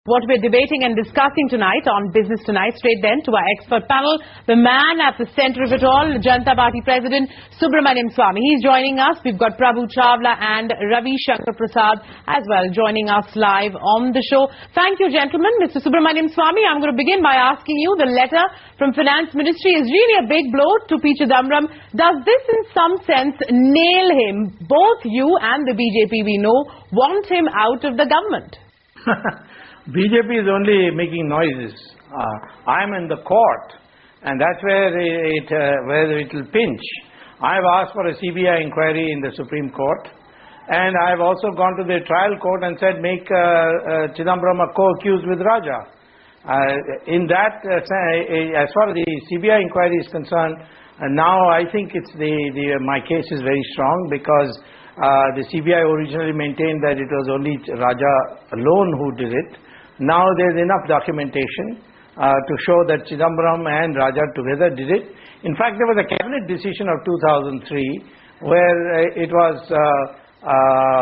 what we're debating and discussing tonight on Business Tonight. Straight then to our expert panel, the man at the center of it all, Janata Party President Subramanian Swamy. He's joining us. We've got Prabhu Chawla and Ravi Shankar Prasad as well joining us live on the show. Thank you, gentlemen. Mr. Subramanian Swamy, I'm going to begin by asking you, the letter from Finance Ministry is really a big blow to P. Chidambaram. Does this in some sense nail him? Both you and the BJP, we know, want him out of the government. BJP is only making noises. I'm in the court, and that's where it will pinch. I've asked for a CBI inquiry in the Supreme Court, and I've also gone to the trial court and said make Chidambaram a co-accused with Raja. In that, as far as the CBI inquiry is concerned, now I think it's my case is very strong because the CBI originally maintained that it was only Raja alone who did it. Now there's enough documentation to show that Chidambaram and Raja together did it. In fact, there was a cabinet decision of 2003 where it was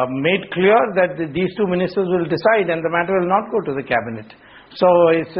made clear that these two ministers will decide and the matter will not go to the cabinet. So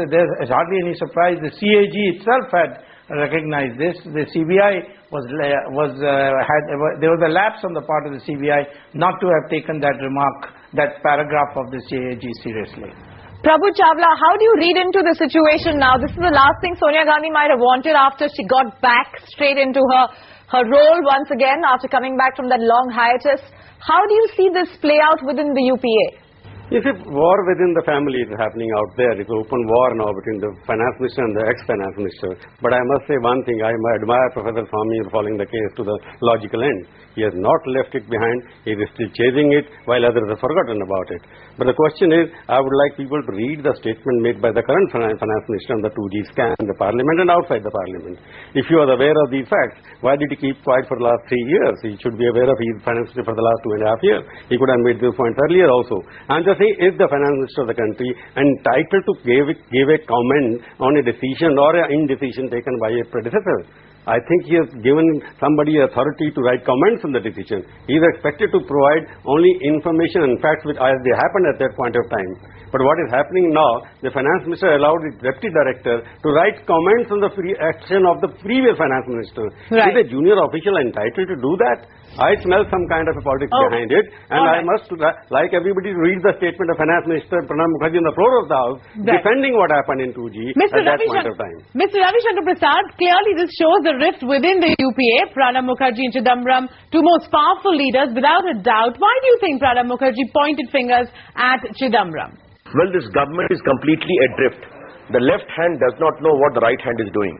there's hardly any surprise. The CAG itself had recognized this. The CBI there was a lapse on the part of the CBI not to have taken that remark, that paragraph of the CAG seriously. Prabhu Chawla, how do you read into the situation now? This is the last thing Sonia Gandhi might have wanted after she got back straight into her role once again after coming back from that long hiatus. How do you see this play out within the UPA? You see, war within the family is happening out there. It's open war now between the finance minister and the ex-finance minister. But I must say one thing, I admire Professor Swamy for following the case to the logical end. He has not left it behind. He is still chasing it while others have forgotten about it. But the question is, I would like people to read the statement made by the current finance minister on the 2G scam in the parliament and outside the parliament. If you are aware of these facts, why did he keep quiet for the last 3 years? He should be aware of his finance minister for the last 2.5 years. He could have made those points earlier also. I'm just saying, is the finance minister of the country entitled to give a comment on a decision or an indecision taken by a predecessor? I think he has given somebody authority to write comments on the decision. He is expected to provide only information and facts which as they happened at that point of time. But what is happening now, the finance minister allowed the deputy director to write comments on the action of the previous finance minister. Right. Is a junior official entitled to do that? I smell some kind of a politics behind it, and I must, like everybody, read the statement of Finance Minister Pranab Mukherjee on the floor of the House, defending what happened in 2G at that point of time. Mr. Ravi Shankar Prasad, clearly this shows the rift within the UPA. Pranab Mukherjee and Chidambaram, two most powerful leaders, without a doubt. Why do you think Pranab Mukherjee pointed fingers at Chidambaram? Well, this government is completely adrift. The left hand does not know what the right hand is doing.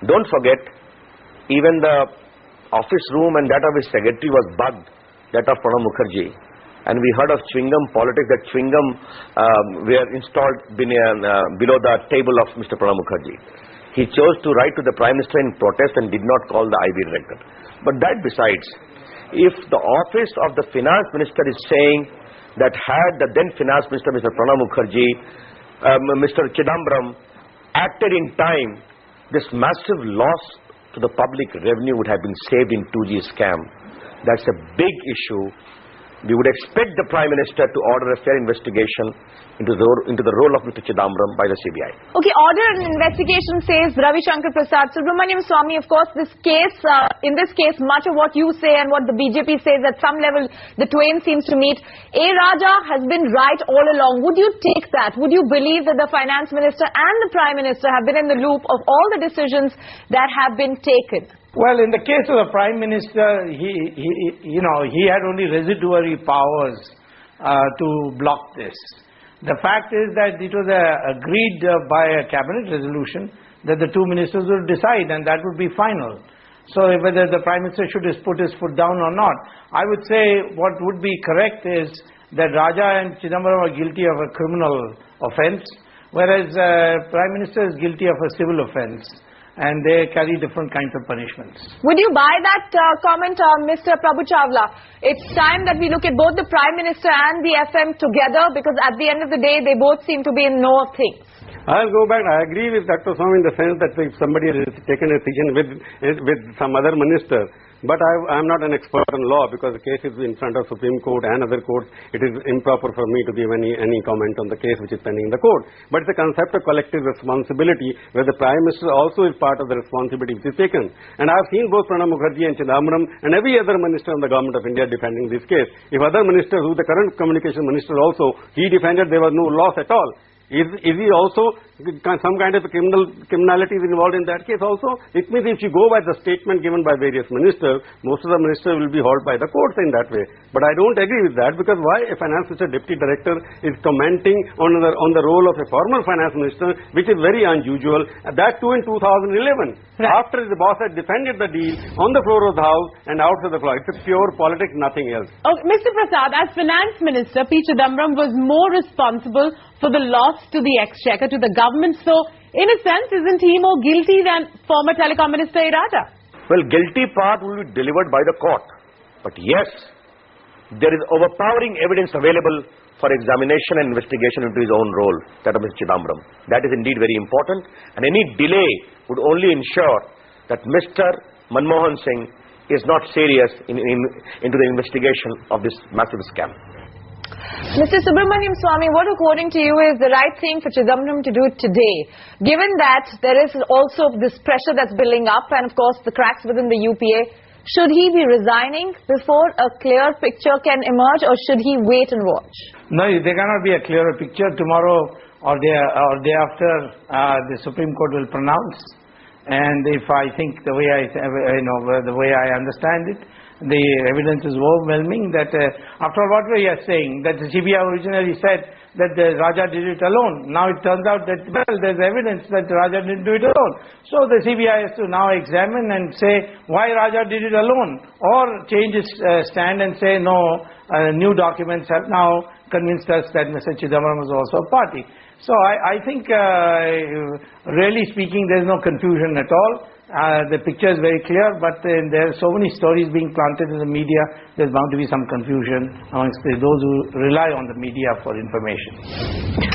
Don't forget, even the office room and that of his secretary was bugged, that of Pranab Mukherjee. And we heard of chewing gum politics, that chewing gum were installed below the table of Mr. Pranab Mukherjee. He chose to write to the Prime Minister in protest and did not call the IB director. But that besides, if the office of the Finance Minister is saying that had the then Finance Minister, Mr. Pranab Mukherjee, Mr. Chidambaram, acted in time, this massive loss to the public revenue would have been saved in 2G scam. That's a big issue. We would expect the Prime Minister to order a fair investigation into the role of Mr. Chidambaram by the CBI. Okay, order an investigation, says Ravi Shankar Prasad. Subramanian Swamy, of course, in this case, much of what you say and what the BJP says, at some level, the twain seems to meet. A. Raja has been right all along. Would you take that? Would you believe that the Finance Minister and the Prime Minister have been in the loop of all the decisions that have been taken? Well, in the case of the Prime Minister, he had only residuary powers to block this. The fact is that it was agreed by a cabinet resolution that the two ministers would decide, and that would be final. So whether the Prime Minister should put his foot down or not, I would say what would be correct is that Raja and Chidambaram are guilty of a criminal offence, whereas Prime Minister is guilty of a civil offence. And they carry different kinds of punishments. Would you buy that comment, Mr. Prabhu Chawla? It's time that we look at both the Prime Minister and the FM together, because at the end of the day, they both seem to be in know of things. I'll go back. I agree with Dr. Swamy in the sense that if somebody has taken a decision with some other minister, But I am not an expert in law because the case is in front of Supreme Court and other courts. It is improper for me to give any comment on the case which is pending in the court. But it's a concept of collective responsibility where the Prime Minister also is part of the responsibility which is taken. And I have seen both Pranab Mukherjee and Chidambaram and every other minister in the government of India defending this case. If other ministers, who the current communication minister also, he defended there was no loss at all. Is he also some kind of a criminality is involved in that case also? It means if you go by the statement given by various ministers, most of the ministers will be hauled by the courts in that way. But I don't agree with that, because why a finance minister, deputy director is commenting on the role of a former finance minister, which is very unusual, that too in 2011. Right. After the boss had defended the deal on the floor of the House and outside the floor. It's a pure politics, nothing else. Okay, Mr. Prasad, as finance minister, P. Chidambaram was more responsible for the loss to the exchequer, to the government. So, in a sense, isn't he more guilty than former telecom minister A. Raja? Well, guilty part will be delivered by the court. But yes, there is overpowering evidence available for examination and investigation into his own role, that of Mr. Chidambaram. That is indeed very important, and any delay would only ensure that Mr. Manmohan Singh is not serious into the investigation of this massive scam. Mr. Subramanian Swamy, what according to you is the right thing for Chidambaram to do today, given that there is also this pressure that's building up and of course the cracks within the UPA? Should he be resigning before a clear picture can emerge, or should he wait and watch? No, there cannot be a clearer picture. Tomorrow or day after, the Supreme Court will pronounce. And if I think the way the way I understand it, the evidence is overwhelming that after all, what we are saying, that the CBI originally said that the Raja did it alone. Now it turns out that, well, there's evidence that Raja didn't do it alone. So the CBI has to now examine and say why Raja did it alone, or change its stand and say no, new documents have now convinced us that Mr. Chidambaram was also a party. So I think, really speaking, there's no confusion at all. The picture is very clear, but there are so many stories being planted in the media, there's bound to be some confusion amongst those who rely on the media for information.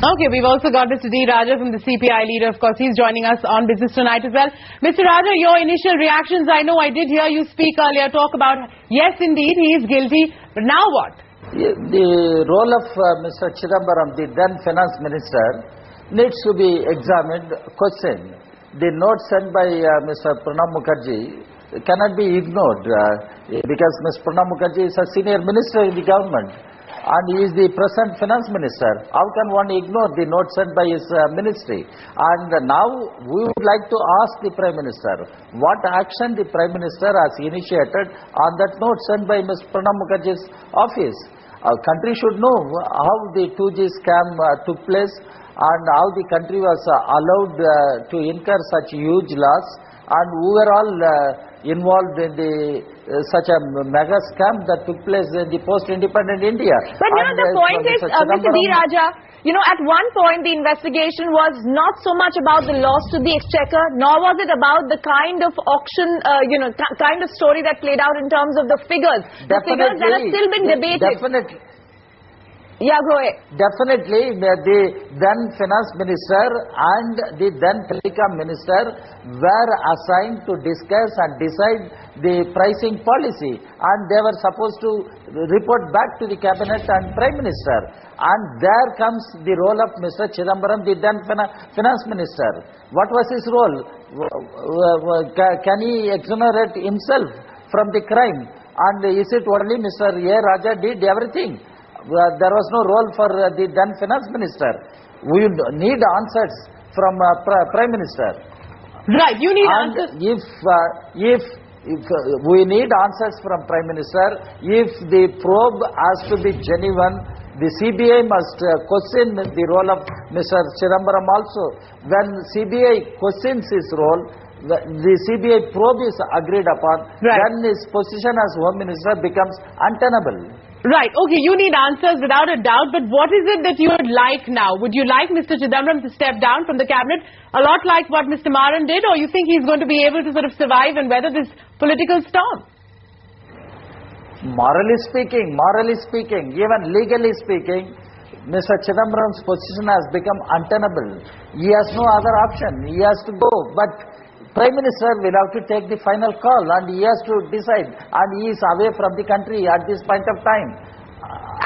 Okay, we've also got Mr. D. Raja from the CPI leader. Of course, he's joining us on Business Tonight as well. Mr. Raja, your initial reactions, I know I did hear you speak earlier, talk about, yes, indeed, he is guilty, but now what? The role of Mr. Chidambaram, the then finance minister, needs to be examined, questioned. The note sent by Mr. Pranab Mukherjee cannot be ignored because Mr. Pranab Mukherjee is a senior minister in the government and he is the present finance minister. How can one ignore the note sent by his ministry? And now we would like to ask the Prime Minister what action the Prime Minister has initiated on that note sent by Mr. Pranab Mukherjee's office. Our country should know how the 2G scam took place and how the country was allowed to incur such huge loss, and who were all involved in such a mega scam that took place in the post-independent India. But the point is, Mr. D. Raja, at one point the investigation was not so much about the loss to the exchequer, nor was it about the kind of auction, kind of story that played out in terms of the figures. The figures that have still been debated. Definitely. Yeah, go ahead. Definitely, the then finance minister and the then telecom minister were assigned to discuss and decide the pricing policy, and they were supposed to report back to the cabinet and prime minister. And there comes the role of Mr. Chidambaram, the then finance minister. What was his role? Can he exonerate himself from the crime? And is it only Mr. A. Raja did everything? There was no role for the then finance minister. We need answers from Prime Minister. Right, you need answers. If we need answers from Prime Minister, if the probe has to be genuine, the CBI must question the role of Mr. Chidambaram also. When CBI questions his role, the CBI probe is agreed upon, then his position as Home Minister becomes untenable. Right, okay, you need answers without a doubt, but what is it that you would like now? Would you like Mr. Chidambaram to step down from the cabinet, a lot like what Mr. Maran did, or you think he's going to be able to sort of survive and weather this political storm? Morally speaking, even legally speaking, Mr. Chidambaram's position has become untenable. He has no other option. He has to go. But Prime Minister will have to take the final call and he has to decide, and he is away from the country at this point of time.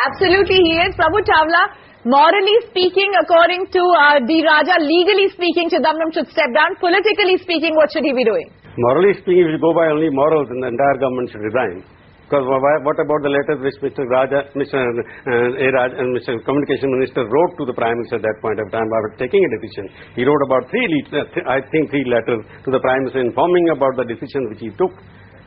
Absolutely, he is. Prabhu Chawla, morally speaking, according to D. Raja, legally speaking, Chidambaram should step down. Politically speaking, what should he be doing? Morally speaking, if you go by only morals, then the entire government should resign. Because what about the letters which Mr. Raja, Mr. A. Raj and Mr. Communication Minister wrote to the Prime Minister at that point of time about taking a decision? He wrote about three letters to the Prime Minister informing about the decision which he took.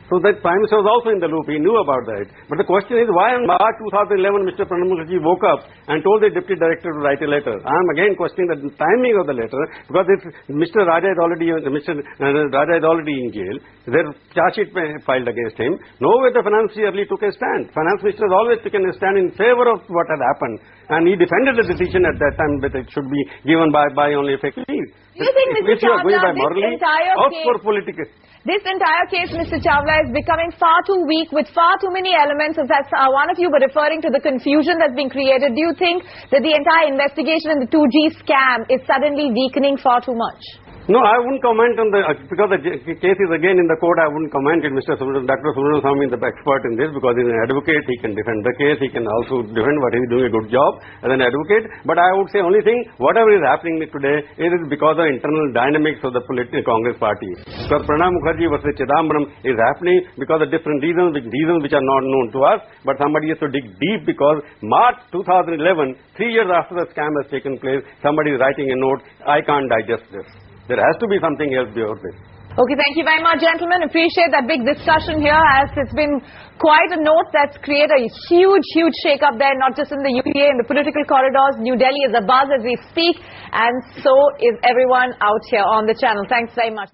So that Prime Minister was also in the loop. He knew about that. But the question is, why in March 2011 Mr. Pranab Mukherjee woke up and told the Deputy Director to write a letter? I am again questioning the timing of the letter, because if Mr. Raja is already in jail, their charge sheet filed against him. Nowhere the Finance Minister early took a stand. Finance Minister has always taken a stand in favor of what had happened, and he defended the decision at that time that it should be given by only effective leave. Do you think, Mr. Chawla, this entire case, Mr. Chawla, is becoming far too weak with far too many elements, as one of you were referring to the confusion that's been created? Do you think that the entire investigation in the 2G scam is suddenly weakening far too much? No, I wouldn't comment on because the case is again in the court. I wouldn't comment it. Dr. Subramanian Swamy is the expert in this, because he's an advocate. He can defend the case. He can also defend what he's doing a good job as an advocate. But I would say only thing, whatever is happening today, it is because of internal dynamics of the political Congress party. Because Pranab Mukherjee versus Chidambaram is happening because of different reasons which are not known to us. But somebody has to dig deep, because March 2011, 3 years after the scam has taken place, somebody is writing a note, I can't digest this. There has to be something else beyond this. Okay, thank you very much, gentlemen. Appreciate that big discussion here, as it's been quite a note that's created a huge shake-up there, not just in the UPA, in the political corridors. New Delhi is abuzz as we speak, and so is everyone out here on the channel. Thanks very much.